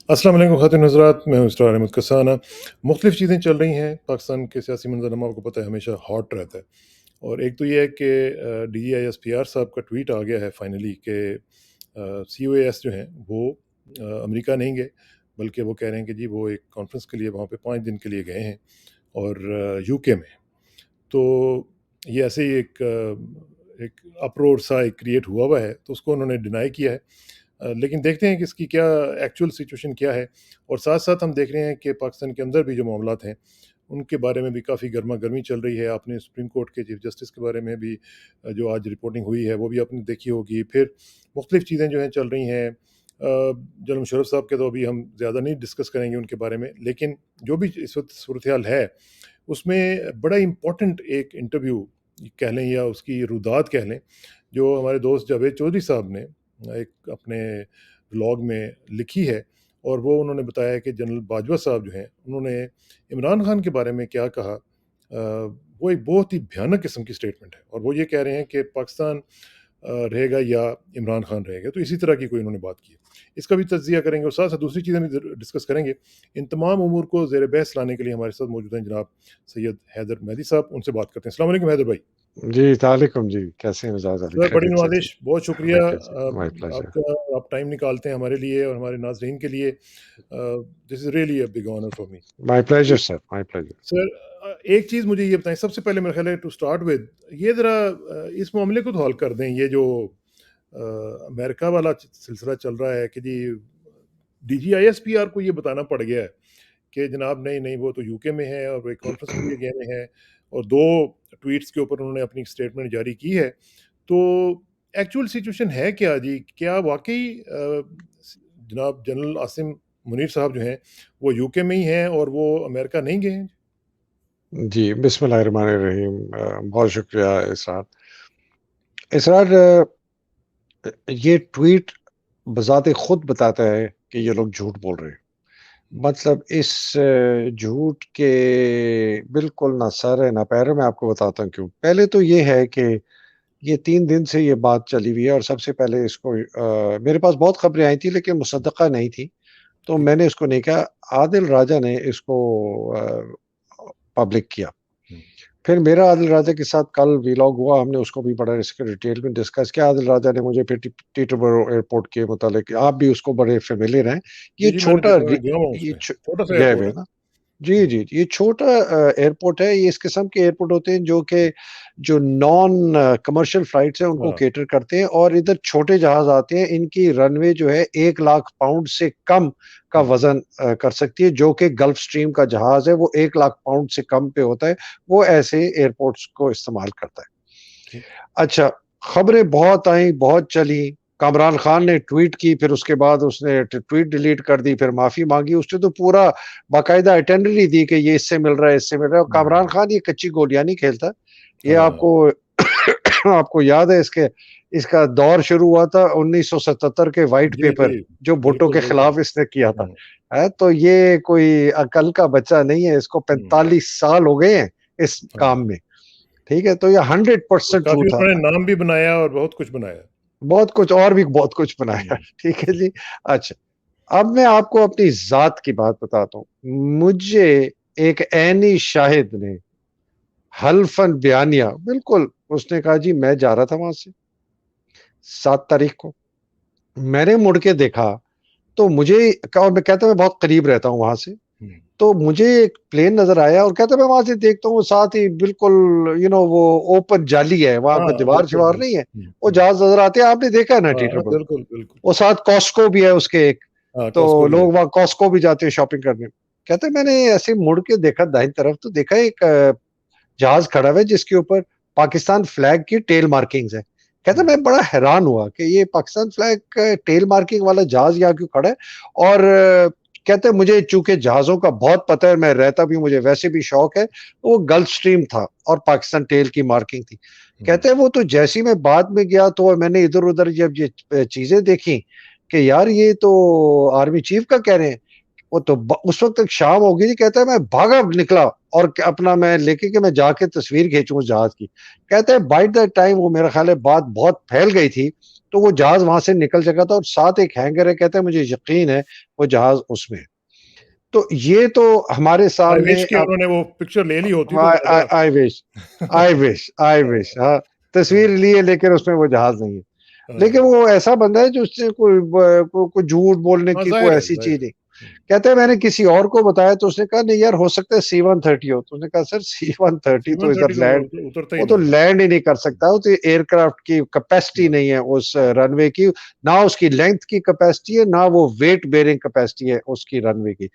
अस्सलाम वालेकुम ख़ातिन हज़रात, मैं हूँ इसरार अहमद कसाना। मुख्तलिफ़ चीज़ें चल रही हैं, पाकिस्तान के सियासी मंज़रनामा आपको पता है हमेशा हॉट रहता है। और एक तो ये है कि DGIS-PR साहब का ट्वीट आ गया है फाइनली कि COAS जो हैं वो अमेरिका नहीं गए, बल्कि वो कह रहे हैं कि जी वो एक कॉन्फ्रेंस के लिए वहाँ पे 5 दिन के लिए गए हैं और यूके में। तो ये ऐसे ही एक अपरोर सा एक क्रिएट हुआ है, तो उसको उन्होंने डिनाई किया है। लेकिन देखते हैं कि इसकी क्या एक्चुअल सिचुएशन क्या है। और साथ-साथ हम देख रहे हैं कि पाकिस्तान के अंदर भी जो मामलात हैं, उनके बारे में भी काफ़ी गरमा-गर्मी चल रही है। आपने सुप्रीम कोर्ट के चीफ जस्टिस के बारे में भी जो आज रिपोर्टिंग हुई है, वो भी आपने देखी होगी। फिर मुख्तलिफ़ चीज़ें जो हैं चल रही हैं। जनरल मुशर्रफ साहब के तो अभी हम ज़्यादा नहीं डिस्कस करेंगे उनके बारे में, लेकिन जो भी इस वक़्त सूरत-ए-हाल है, उसमें बड़ा इम्पोर्टेंट एक इंटरव्यू कह लें या उसकी रुदात कह लें, जो हमारे दोस्त जावेद चौधरी साहब ने एक अपने व्लॉग में लिखी है। और वो उन्होंने बताया कि जनरल बाजवा साहब जो हैं, उन्होंने इमरान खान के बारे में क्या कहा। वो एक बहुत ही भयानक किस्म की स्टेटमेंट है और वो ये कह रहे हैं कि पाकिस्तान रहेगा या इमरान खान रहेगा, तो इसी तरह की कोई उन्होंने बात की है। इसका भी तज्ज़िया करेंगे और साथ-साथ दूसरी चीज़ें भी डिस्कस करेंगे। इन तमाम उमूर को ज़ेर बहस लाने के लिए हमारे साथ मौजूद हैं जनाब सैयद हैदर मेहदी साहब, उनसे बात करते हैं। अस्सलाम वालेकुम हैदर भाई। जी, तालिकुम जी, कैसे हैं मिजाज अली? सर बड़ी खैरियत से जी? नवाज़िश, बहुत शुक्रिया ओके जी, माय प्लेज़र। आपका। आप टाइम निकालते हैं हमारे लिए और हमारे नाज़रीन के लिए। This is really a big honour for me. My pleasure तो सर, माय प्लेज़र। सर एक चीज़ मुझे ये बताएँ, सबसे पहले मेरा ख़्याल है टू स्टार्ट विद ये ज़रा इस मामले को तो हल कर दें। ये जो अमेरिका वाला सिलसिला चल रहा है कि जी DGIS-PR को ये बताना पड़ गया है कि जनाब नहीं, नहीं वो तो यूके में है और वो एक कॉन्फ्रेंस के लिए गए हुए हैं और 2 ट्वीट्स के ऊपर उन्होंने अपनी स्टेटमेंट जारी की है। तो एक्चुअल सिचुएशन है क्या जी? क्या वाक़ई जनाब जनरल आसिम मुनीर साहब जो हैं, वो यूके में ही हैं और वो अमेरिका नहीं गए हैं? जी, बिस्मिल्लाहिर्रहमानिर्रहीम। बहुत शुक्रिया इसरार। इसरार, ये ट्वीट बज़ाते खुद बताता है कि ये लोग झूठ बोल रहे हैं। मतलब इस झूठ के बिल्कुल ना सर है ना पैर है, मैं आपको बताता हूँ क्यों। पहले तो ये है कि ये 3 दिन से ये बात चली हुई है और सबसे पहले इसको मेरे पास बहुत खबरें आई थी लेकिन मुसद्दक़ा नहीं थी, तो ठीक है। मैंने इसको नहीं कहा। आदिल राजा ने इसको पब्लिक किया। हुँ, फिर मेरा आदिल राजा के साथ कल व्लॉग हुआ, हमने उसको भी बड़ा इसके डिटेल में डिस्कस किया। आदिल राजा ने मुझे फिर टीटरबरो एयरपोर्ट के मुतालिक, आप भी उसको बड़े फ़ेमिलियर हैं। ये जी, जी, मैंने छोटा देखा, रि मैं गया हुआ हूँ ये उसमें, छ छोटा-सा गए हुए एयरपोर्ट हैं है। ना? जी, हुँ, जी, ये छोटा एयरपोर्ट है। ये इस किस्म के एयरपोर्ट होते हैं जो कि जो नॉन कमर्शियल फ्लाइट्स हैं उनको हाँ, कैटर करते हैं और इधर छोटे जहाज़ आते हैं। इनकी रनवे जो है 1 लाख पाउंड से कम का हुँ, वज़न कर सकती है, जो कि गल्फ स्ट्रीम का जहाज़ है वो 1 लाख पाउंड से कम पे होता है। वो ऐसे एयरपोर्ट्स को इस्तेमाल करता है। ठीक। अच्छा, खबरें बहुत आई, बहुत चली। कामरान खान ने ट्वीट की, फिर उसके बाद उसने ट्वीट डिलीट कर दी, फिर माफ़ी माँगी। उसने तो पूरा बाकायदा आइटिनरी दी कि ये इससे मिल रहा है, इससे मिल रहा है। और कामरान हुँ, खान ये कच्ची गोलियाँ नहीं खेलता। ये हाँ, आपको आपको याद है इसके इसका दौर शुरू हुआ था 1977 के व्हाइट जी, पेपर, जी, जो भुट्टो बिल्कुल, के बिल्कुल। खिलाफ इसने किया था। हुँ, तो ये कोई अकल का बच्चा नहीं है, इसको हुँ, 45 साल हो गए हैं इस हाँ, काम में। ठीक है? तो ये और 100% काफ़ी झूठ उन्होंने आता है। नाम भी बनाया और बहुत कुछ बनाया। बहुत कुछ और भी बहुत कुछ बनाया। हुँ, ठीक है जी? अच्छा, अब मैं आपको अपनी ज़ात की बात बताता हूँ। मुझे एक ऐनी शाहिद ने हल्फ़न बयानिया बिल्कुल, उसने कहा जी मैं जा रहा था वहाँ से 7 तारीख को। मैंने मुड़ के देखा तो मुझे क्या, मैं कहता मैं बहुत करीब रहता हूँ वहाँ से। हुँ, तो मुझे एक प्लेन नज़र आया और कहता मैं वहाँ से देखता हूँ, साथ ही बिल्कुल वो ओपन जाली है, वहाँ हाँ, कोई बिल्कुल, दीवार-शिवार नहीं बिल्कुल। है। हुँ, वो हुँ, जहाज़ नज़र आते हैं, आपने देखा है ना हाँ, हाँ, थिएटर पर। बिल्कुल, बिल्कुल। वो साथ कॉस्को भी है उसके एक, हाँ, तो कॉस्को भी है। लोग वहाँ कॉस्को भी जाते हैं शॉपिंग करने। कहते हैं मैंने ऐसे मुड़ के देखा दाहिनी तरफ तो देखा एक जहाज़ खड़ा हुआ है जिसके ऊपर पाकिस्तान फ्लैग की टेल मार्किंग्स है। कहता है हुँ, मैं बड़ा हैरान हुआ कि ये पाकिस्तान फ्लैग का टेल मार्किंग वाला जहाज़ यहाँ क्यों खड़ा है? और कहते हैं मुझे चूँकि जहाज़ों का बहुत पता है, मैं रहता भी हूँ, मुझे वैसे भी शौक है, तो वो गल्फ स्ट्रीम था और पाकिस्तान टेल की मार्किंग थी। हुँ, कहते हैं वो तो जैसे ही मैं बाद में गया तो मैंने इधर-उधर जब ये चीज़ें देखी कि यार ये तो आर्मी चीफ का कह रहे हैं। वो तो उस वक़्त तक शाम हो गई थी। कहता है मैं भागा निकला और अपना मैं लेके कि मैं जाके तस्वीर खींचूं उस जहाज की। कहते हैं बाय द टाइम वो मेरा ख्याल है बात बहुत फैल गई थी, तो वो जहाज वहां से निकल चुका था और साथ एक हैंगर है, कहते हैं मुझे यकीन है वो जहाज उसमें। तो ये तो हमारे आई सामने विश कि अब उन्होंने वो पिक्चर ले ली होती तो मजा आता। आई विश, आई विश, हाँ, हाँ, तस्वीर ली है लेकिन उसमें वो जहाज नहीं है। हाँ, लेकिन वो ऐसा बंदा है जो उससे कोई झूठ बोलने हाँ, की कोई जाहिर है, ऐसी जाहिर चीज है। नहीं। कहते हैं मैंने किसी और को बताया तो उसने कहा नहीं यार हो सकता है C-130 हो, तो उसने कहा सर C-130 तो इधर 730 तो लैंड, उतरता ही वो तो नहीं है। लैंड ही नहीं कर सकता, वो तो एयरक्राफ्ट की कैपेसिटी हाँ, नहीं है उस रनवे की, ना उसकी लेंथ की कैपेसिटी है, ना वो वेट बेरिंग कैपेसिटी है उसकी रनवे की।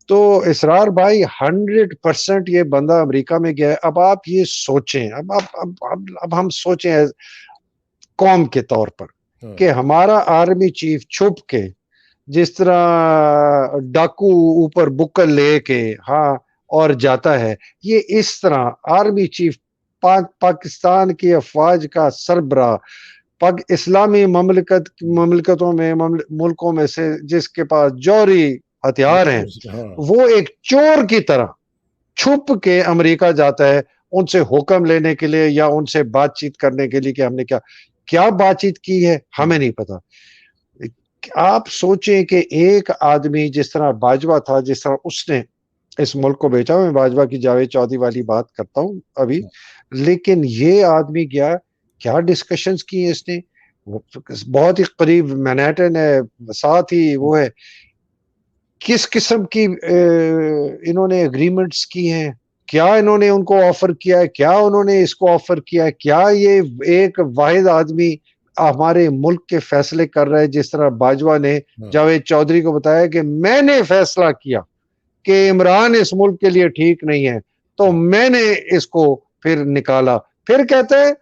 तो इसरार भाई 100% ये बंदा अमेरिका में गया है। अब आप ये सोचें, अब हम सोचें कौम के तौर पर कि हाँ, हमारा आर्मी चीफ छुप के जिस तरह डाकू ऊपर बुक्कल लेके, हाँ, और जाता है, ये इस तरह आर्मी चीफ पाकिस्तान की अफवाज का सरबरा, इस्लामी ममलकतों में मुल्कों में से जिसके पास जौहरी हथियार हैं, हाँ, वो एक चोर की तरह छुप के अमेरिका जाता है उनसे हुक्म लेने के लिए या उनसे बातचीत करने के लिए कि हमने क्या क्या बातचीत की है हमें नहीं पता। आप सोचें कि एक आदमी जिस तरह बाजवा था, जिस तरह उसने इस मुल्क को बेचा, मैं बाजवा की जावेद चौधरी वाली बात करता हूं अभी, लेकिन ये आदमी गया, क्या डिस्कशंस की है इसने, बहुत ही करीब मैनहट्टन है, साथ ही वो है, किस किस्म की इन्होंने एग्रीमेंट्स की हैं, क्या इन्होंने उनको ऑफर किया है, क्या उन्होंने इसको ऑफर किया है, क्या ये एक वाहिद आदमी हमारे मुल्क के फैसले कर रहा है, जिस तरह बाजवा ने हाँ। जावेद चौधरी को बताया कि मैंने फैसला किया कि इमरान इस मुल्क के लिए ठीक नहीं है, तो मैंने इसको फिर निकाला, फिर कहते हैं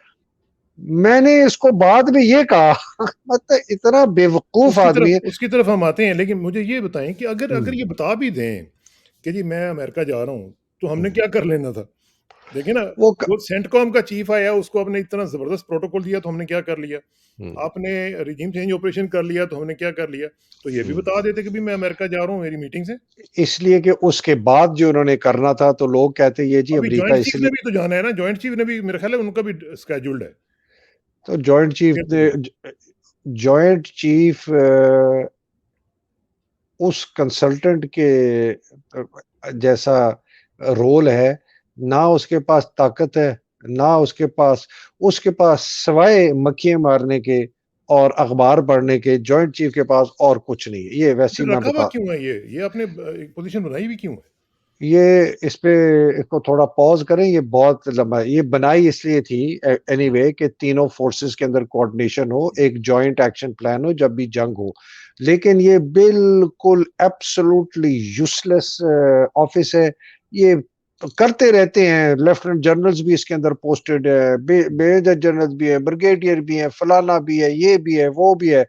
मैंने इसको बाद में ये कहा मतलब इतना बेवकूफ आदमी है। उसकी तरफ हम आते हैं, लेकिन मुझे ये बताएं कि अगर अगर हम्म, ये बता भी दें कि जी मैं अमेरिका जा रहा हूँ, तो हमने हम्म, क्या कर लेना था? देखिए ना, वो वो सेंटकॉम का चीफ आया, उसको आपने इतना ज़बरदस्त प्रोटोकॉल दिया, तो हमने क्या कर लिया? हम्म, आपने रिजीम चेंज ऑपरेशन कर लिया, तो हमने क्या कर लिया? तो ये भी हम्म। बता देते कि भई मैं अमेरिका जा रहा हूँ, मेरी मीटिंग्स हैं। इसलिए कि उसके बाद जो उन्होंने करना था तो लोग कहते ये जी अभी अमेरिका जॉइंट चीफ ने इसलिए, भी तो जाना है ना, जॉइंट चीफ ने भी, मेरे ख्याल है उनका भी शेड्यूल्ड है। तो जॉइंट चीफ ने, जॉइंट चीफ उस कंसल्टेंट के जैसा रोल है, ना उसके पास ताकत है, ना उसके पास सिवाय मक्खियां मारने के और अखबार पढ़ने के जॉइंट चीफ के पास और कुछ नहीं है। ये वैसे ही फिर मैं रखा हुआ बता, क्यों है ये? आपने पोज़ीशन बनाई भी क्यों है? ये इस पे इसको थोड़ा पॉज करें, ये बहुत लंबा है। ये बनाई इसलिए थी एनीवे कि तीनों फोर्सेस के अंदर कोऑर्डिनेशन हो, एक जॉइंट एक्शन प्लान हो जब भी जंग हो। लेकिन ये बिल्कुल एब्सोल्युटली यूजलेस ऑफिस है। ये करते रहते हैं, लेफ्टिनेंट जनरल्स भी इसके अंदर पोस्टेड है, मेजर जनरल्स भी है, ब्रिगेडियर भी है, फलाना भी है, ये भी है, वो भी है।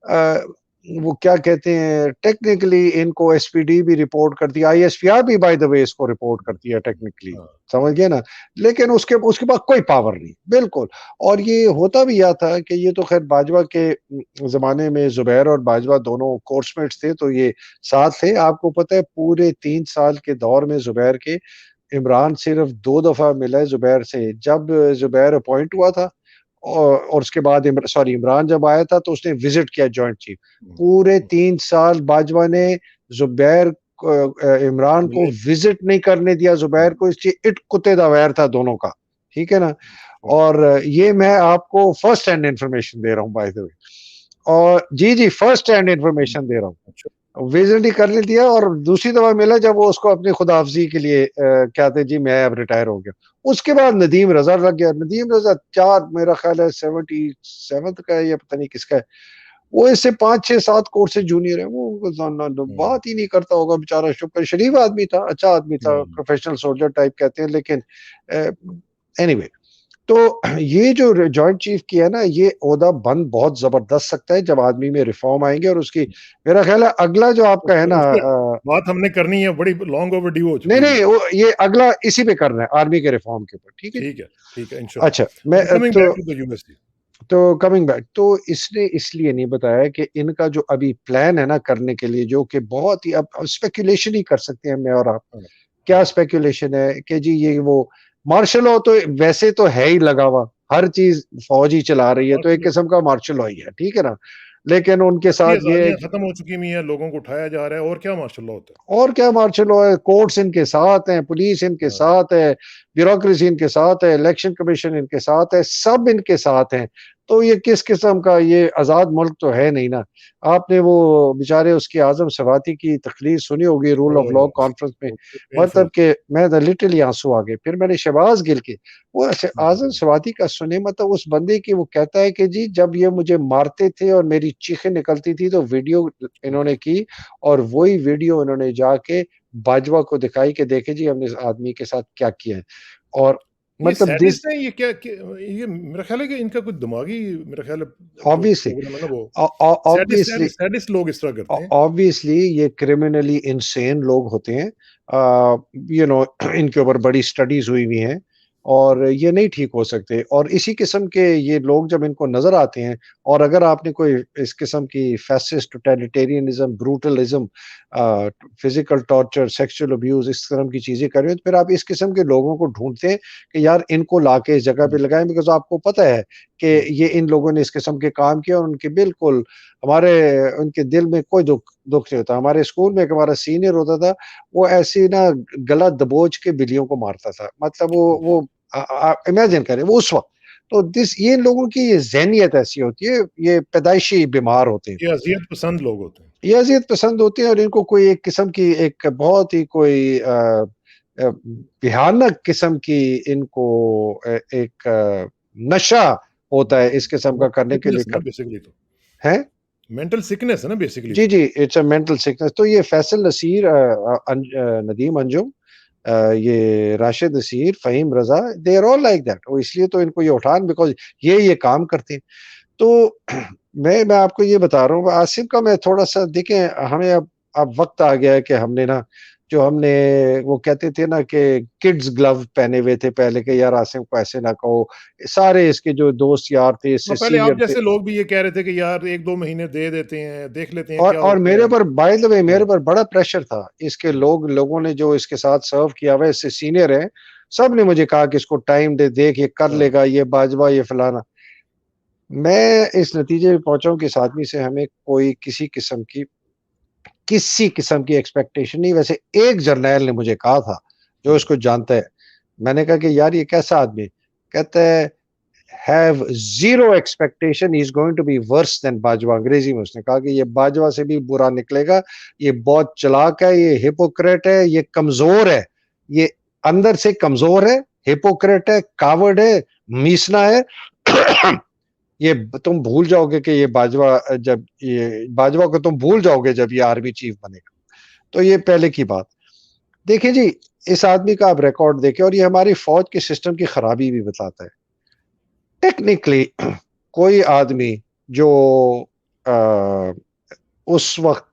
अ, वो क्या कहते हैं, टेक्निकली इनको एसपीडी भी रिपोर्ट करती है, आईएसपीआर भी बाय द वे इसको रिपोर्ट करती है टेक्निकली, हाँ, समझ गए ना। लेकिन उसके उसके पास कोई पावर नहीं बिल्कुल। और ये होता भी यह था कि ये तो खैर बाजवा के जमाने में जुबैर और बाजवा दोनों कोर्समेट्स थे, तो ये साथ थे। आपको पता है पूरे 3 साल के दौर में जुबैर के इमरान सिर्फ 2 दफा मिला है जुबैर से, जब जुबैर अपॉइंट हुआ था और उसके बाद सॉरी इमरान जब आया था तो उसने विजिट किया जॉइंट चीफ। हुँ, पूरे हुँ, 3 साल बाजवा ने जुबैर इमरान को मिले विजिट नहीं करने दिया, हुँ, जुबैर को इसलिए इट कुत्ते दा वैर था दोनों का, ठीक है ना। हुँ, और ये मैं आपको फर्स्ट हैंड इंफॉर्मेशन दे रहा हूँ बाय द वे, और जी जी फर्स्ट हैंड हुँ, इंफॉर्मेशन दे रहा हूँ। अच्छा, विजिट ही करने दिया और दूसरी दफा मिला जब वो उसको अपनी खुदाहफजी के लिए क्या थे जी मैं अब रिटायर हो गया। उसके बाद नदीम रजा लग गया, नदीम रजा चार मेरा ख्याल है 77th का है या पता नहीं किसका है, वो इससे 5 6 7 कोर्स से जूनियर है, वो हुँ, बात ही नहीं करता होगा बेचारा, शुक्र शरीफ आदमी था, अच्छा आदमी था, हुँ। प्रोफेशनल सोल्जर टाइप कहते हैं, लेकिन एनीवे। तो ये जो जॉइंट चीफ की है ना, ये ओहदा बंद बहुत जबरदस्त सकता है जब आदमी में रिफॉर्म आएंगे, और उसकी मेरा ख्याल है अगला जो आपका है ना उसपे बात हमने करनी है, बड़ी लॉन्ग ओवरड्यू हो नहीं चुकी है ये। नहीं वो ये अगला इसी पे करना है, आर्मी के रिफॉर्म के ऊपर, ठीक है जी। ठीक है, इंशाल्लाह। अच्छा मैं तो coming back to the USA. तो कमिंग बैक, तो इसने इसलिए नहीं बताया कि इनका जो अभी प्लान है ना करने के लिए, जो कि बहुत ही अब स्पेकुलेशन ही कर सकते हैं मैं और आप, हाँ, क्या स्पेकुलेशन है कि जी ये वो मार्शल लॉ तो वैसे तो है ही लगा हुआ, हर चीज फौज ही चला रही है, तो एक किस्म का मार्शल लॉ ही है, ठीक है ना। लेकिन उनके ये साथ ये आज़ादियाँ खत्म हो चुकी हुई हैं, लोगों को उठाया जा रहा है, और क्या मार्शल लॉ होता और क्या मार्शल लॉ है, कोर्ट्स इनके साथ हैं, पुलिस इनके है? हाँ, साथ है, ब्यूरोक्रेसी इनके साथ है, इलेक्शन कमीशन इनके साथ है, सब इनके साथ हैं। तो ये किस किस्म का ये आज़ाद मुल्क तो है नहीं ना। आपने वो बेचारे उसकी आज़म सवाती की तकरीर सुनी होगी rule of law oh! Conference में, वो पेनफुल। मतलब कि मैं तो लिटरली आंसू आ गए। फिर मैंने शहबाज गिल के वो आज़म हुँ, सवाती का सुने, मतलब उस बंदे की, वो कहता है कि जी जब ये मुझे मारते थे और मेरी चीखें निकलती थी तो वीडियो इन्होंने की, और वही वीडियो इन्होंने जाके बाजवा को दिखाई कि देखे जी हमने इस आदमी के साथ क्या किया है। और ये मतलब दिस सैडिस्ट हैं, ये क्या ये मेरा ख़्याल है कि इनका कोई दिमागी, मेरा ख़्याल है, जो ऑब्वियसली प्रोग्राम है ना वो, सैडिस्ट ऑब्वियसली सैडिस्ट सैडिस्ट लोग इस तरह करते हैं। ऑब्वियसली ये क्रिमिनली इनसेन लोग होते हैं। यू नो इनके ऊपर बड़ी स्टडीज हुई हुई हैं, और ये नहीं ठीक हो सकते। और इसी किस्म के ये लोग जब इनको नजर आते हैं, और अगर आपने कोई इस किस्म की fascist totalitarianism, brutalism, physical torture, sexual abuse, इस किस्म की चीजें कर रहे हो, तो फिर आप इस किस्म के लोगों को ढूंढते हैं कि यार इनको लाके इस जगह पे हुँ, लगाएं, बिकॉज आपको पता है कि हुँ, ये इन लोगों ने इस किस्म के काम किए, और उनके बिल्कुल हमारे उनके दिल में कोई दुख दुख नहीं होता। हमारे स्कूल में एक हमारा सीनियर होता था, वो ऐसे ना गला दबोच के बिल्लियों को मारता था। मतलब वो इमेजिन करें वो उस वक़्त। तो दिस ये इन लोगों की ये ज़हनियत ऐसी होती है, ये पैदाइशी बीमार होते हैं। ये अज़ियत पसंद लोग होते हैं। ये अज़ियत पसंद होते हैं, और इनको कोई एक किस्म की एक बहुत ही कोई भयानक किस्म की इनको एक नशा होता है इस किस्म का मेंटल करने के लिए सिकनेस है ना कर बेसिकली तो। हैं? मेंटल सिकनेस है ना बेसिकली जी, तो। जी, इट्स अ मेंटल सिकनेस। तो ये फैसल नसीर, नदीम अंजुम, ये Rashid Naseer, Faheem Raza, they are all like that. और इसलिए तो इनको ये उठान, बिकॉज़ ये काम करते हैं। तो मैं आपको ये बता रहा हूँ, आसिफ का मैं थोड़ा-सा देखें, हमें अब वक़्त आ गया है कि हमने ना, जो हमने वो कहते थे ना कि किड्स ग्लव पहने हुए थे पहले, कि यार आसिफ को ऐसे ना कहो। सारे इसके जो दोस्त यार थे, हाँ, इससे पहले आप सीनियर थे। जैसे लोग भी ये कह रहे थे कि यार 1-2 महीने दे देते हैं, देख लेते हैं क्या और होता मेरे है। पर बाय द वे मेरे हाँ, पर बड़ा प्रेशर था। इसके लोगों ने जो इसके साथ सर्व किया हुआ है, इससे सीनियर है, सब ने मुझे कहा कि इसको टाइम दे, देख ये कर हाँ, लेगा, ये बाजवा, ये फलाना। मैं इस नतीजे पे पहुँचा हूँ कि इस आदमी से हमें कोई किसी किस्म की एक्सपेक्टेशन नहीं। वैसे एक जर्नैल ने मुझे कहा था, जो हुँ, इसको जानता है, मैंने कहा कि यार ये कैसा आदमी है? कहता है have zero expectation, he is going to be worse than Bajwa. अंग्रेज़ी में उसने कहा कि ये बाजवा से भी बुरा निकलेगा, ये बहुत चालाक है, ये हिपोक्रेट है, ये कमज़ोर है, ये अंदर से कमज़ोर है, हिपोक्रेट है, कावर्ड है, मीसना है। ये तुम भूल जाओगे कि ये बाजवा, जब ये बाजवा को तुम भूल जाओगे जब ये आर्मी चीफ बनेगा। तो ये पहले की बात। देखिए जी, इस आदमी का आप रिकॉर्ड देखें, और ये हमारी फ़ौज के सिस्टम की खराबी भी बताता है। टेक्निकली कोई आदमी जो अ, उस वक़्त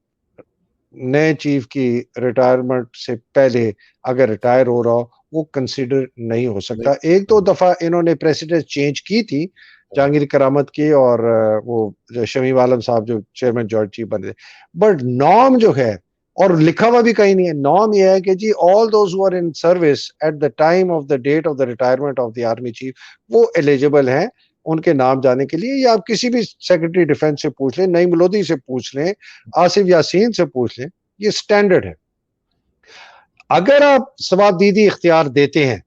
नए चीफ की रिटायरमेंट से पहले अगर रिटायर हो रहा हो, वो कंसीडर नहीं हो नहीं, सकता। 1-2 हाँ, दफ़ा इन्होंने प्रेसिडेंट चेंज की थी, हाँ, जहांगीर करामत की, और वो जो शमीम आलम साहब जो चेयरमैन जॉइंट चीफ बने थे। बट नॉर्म जो है, और लिखा हुआ भी कहीं नहीं है, नॉर्म ये है कि जी all those who are in service at the time of the date of the retirement of the army chief, वो एलिजिबल हैं उनके नाम जाने के लिए। या आप किसी भी सेक्रेटरी डिफेंस से पूछ लें, नईम लोधी से पूछ लें, आसिफ यासीन से पूछ लें, ये स्टैंडर्ड है। अगर आप सवाबदीदी इख्तियार देते हैं,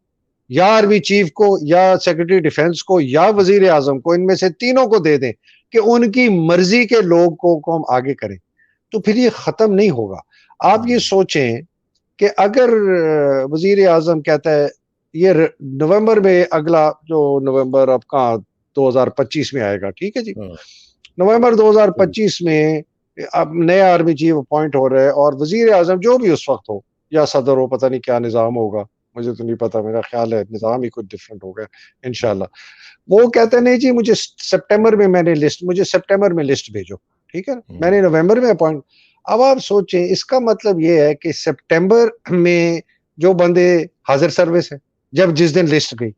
या आर्मी चीफ को, या सेक्रेटरी डिफेंस को, या वजीर आजम को, इनमें से तीनों को दे दें कि उनकी मर्जी के लोग को हम आगे करें, तो फिर ये खत्म नहीं होगा। आप ये हुँ, सोचें कि अगर वजीर आजम कहता है ये नवंबर में, अगला जो नवंबर अब कहाँ 2025 में आएगा, ठीक है जी, हाँ, नवंबर बिल्कुल, 2025 में अब नया आर्मी चीफ अपॉइंट हो रहा है, और वजीर आजम जो भी उस वक्त हो, या सदर हो, पता नहीं क्या निज़ाम होगा, मुझे तो नहीं पता, मेरा ख्याल है निज़ाम ही कुछ डिफरेंट होगा इंशाल्लाह। वो कहते हैं नहीं जी मुझे सितंबर में लिस्ट भेजो, ठीक है, हुँ, मैंने नवंबर में अपॉइंट। अब आप सोचें, इसका मतलब ये है कि सितंबर में जो बंदे हाजिर सर्विस है, जब जिस दिन लिस्ट गई,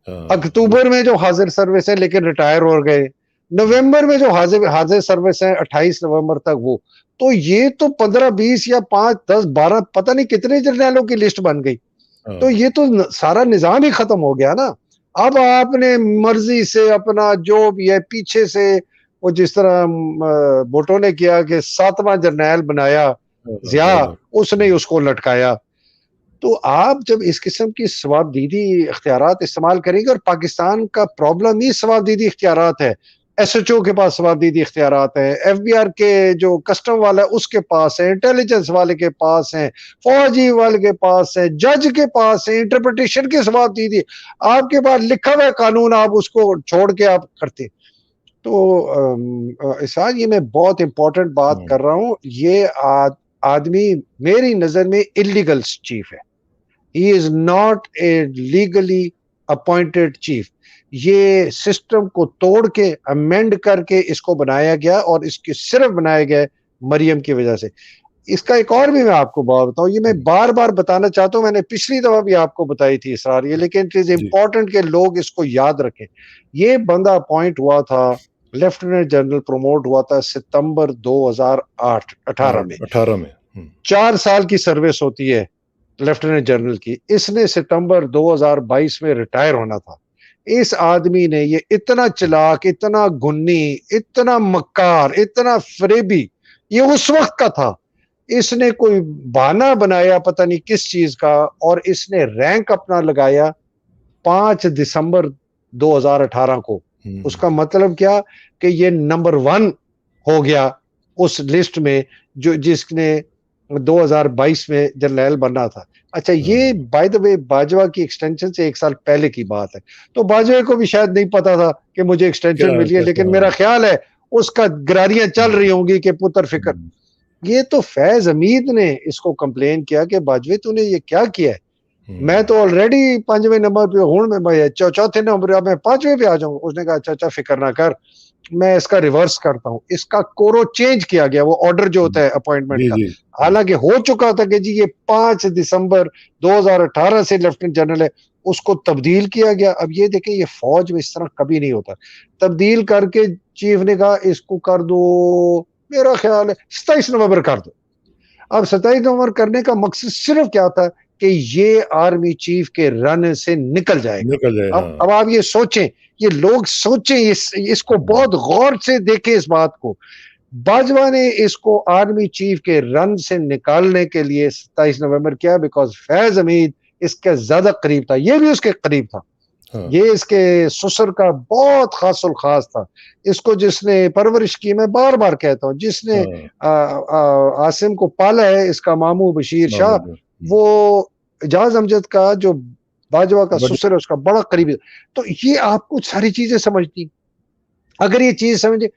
हाँ, अक्टूबर में जो हाजिर सर्विस है लेकिन रिटायर हो गए, नवंबर में जो हाजिर हाजिर सर्विस है 28 नवंबर तक, वो तो ये तो 15-20 या 5-10-12 पता नहीं कितने जर्नैलों की लिस्ट बन गई। तो हाँ। ये तो सारा निजाम ही खत्म हो गया ना। अब आपने मर्जी से अपना जो भी है पीछे से वो जिस तरह भुट्टो ने किया कि 7वां जर्नैल बनाया हाँ, हाँ, जिया, ज़्यादा। उसने ही उसको लटकाया। तो आप जब इस किस्म की सवाबदीदी इख्तियारात इस्तेमाल करेंगे, और पाकिस्तान का प्रॉब्लम ही सवाबदीदी इख्तियारात है। एसएचओ के पास सवाबदीदी इख्तियारात है, एफबीआर के जो कस्टम वाला है उसके पास है, इंटेलिजेंस वाले के पास है, फौजी वाले के पास है, जज के पास है, इंटरप्रिटेशन की सवाबदीदी। आपके पास लिखा हुआ है कानून, आप उसको छोड़ के आप करते। तो इरशाद, ये मैं बहुत इंपॉर्टेंट बात हुँ, कर रहा हूँ। ये आदमी मेरी नजर में इलीगल चीफ है। He is not a legally appointed chief. ये सिस्टम को तोड़ के अमेंड करके इसको बनाया गया, और इसके सिर्फ बनाया गया है मरियम की वजह से। इसका एक और भी मैं आपको बात बताऊं, ये मैं हुँ, बार बार बताना चाहता हूं, मैंने पिछली दफा भी आपको बताई थी इसरार ये, लेकिन इट इज जी, इंपॉर्टेंट कि लोग इसको याद रखें। ये बंदा अपॉइंट हुआ था, लेफ्टिनेंट जनरल प्रमोट हुआ था सितंबर 2008 18 में। 18 में। 4 साल की सर्विस होती है लेफ्टिनेंट जनरल की। इसने सितंबर 2022 में रिटायर होना था। इस आदमी ने, ये इतना चालाक, इतना गुन्नी, इतना मक्कार, इतना फरेबी, ये उस वक्त का था। इसने कोई बहाना बनाया पता नहीं किस चीज का, और इसने रैंक अपना लगाया 5 दिसंबर 2018 को। हुँ, उसका मतलब क्या कि ये नंबर 1 हो गया उस लिस्ट में, जो जिसने 2022 में जर्नैल बनना था। अच्छा, ये हाँ, बाय द वे बाजवा की एक्सटेंशन से 1 साल पहले की बात है। तो बाजवा को भी शायद नहीं पता था कि मुझे एक्सटेंशन क्या मिली है, कैसे लेकिन हाँ, मेरा ख्याल है उसका गरारियां चल हुँ, रही होंगी कि पुत्र फिक्र। हुँ, ये तो फैज हमीद ने इसको कंप्लेन किया कि बाजवे तूने ये क्या किया है। मैं हुँ, तो ऑलरेडी 5वें नंबर पे हूं, मैं भाई चौथे नंबर पे, मैं 5वें पे आ जाऊंगा। उसने कहा अच्छा अच्छा फिक्र ना कर, मैं इसका रिवर्स करता हूं। इसका कोरो चेंज किया गया, वो ऑर्डर जो होता हुँ। है अपॉइंटमेंट जी, का। जी, जी। हालांकि हो चुका था कि जी ये 5 दिसंबर 2018 से लेफ्टिनेंट जनरल है, उसको तब्दील किया गया। अब ये देखें, ये फौज में इस तरह कभी नहीं होता। तब्दील करके चीफ ने कहा इसको कर दो, मेरा ख्याल है 27 नवंबर कर दो। अब 27 नवंबर करने का मकसद सिर्फ क्या था कि ये आर्मी चीफ के रन से निकल जाएगा। निकल जाए, हाँ। अब आप ये सोचें, ये लोग सोचें, इसको हुँ, बहुत गौर से देखें इस बात को। बाजवा ने इसको आर्मी चीफ के रन से निकालने के लिए 27 नवंबर किया, बिकॉज फैज हमीद इसके ज्यादा करीब था, ये भी उसके करीब था। हाँ, ये इसके ससुर का बहुत खासुल खास था। इसको जिसने परवरिश की, मैं बार बार कहता हूँ, जिसने हाँ, आसिम को पाला है, इसका मामू बशीर शाह, मामूली। हुँ, वो एजाज अमजद का जो बाजवा का बट ससुर है उसका बड़ा करीबी। तो ये आपको सारी चीजें समझती, अगर ये चीज समझे,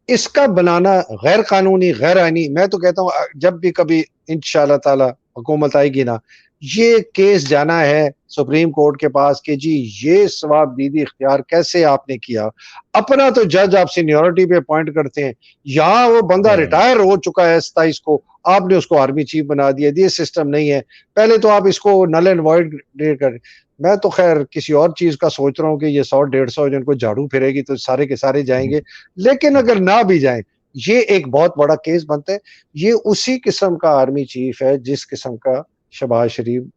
इसका बनाना गैर कानूनी, गैर आईनी। मैं तो कहता हूँ जब भी कभी इंशाअल्लाह ताला हुकूमत आएगी ना, ये केस जाना है सुप्रीम कोर्ट के पास कि जी ये सवाबदीदी इख्तियार कैसे आपने किया। अपना तो जज आप सीनियोरिटी पे अपॉइंट करते हैं, यहाँ वो बंदा हाँ, रिटायर हो चुका है 27 को, आपने उसको आर्मी चीफ बना दिया। ये सिस्टम नहीं है। पहले तो आप इसको नल एंड वॉइड कर। मैं तो खैर किसी और चीज का सोच रहा हूँ कि ये 100-150 जिनको झाड़ू फिरेगी तो सारे के सारे हुँ, जाएंगे। लेकिन हुँ, अगर ना भी जाए, ये एक बहुत बड़ा केस बनता है। ये उसी किस्म का आर्मी चीफ है जिस किस्म का शहबाज शरीफ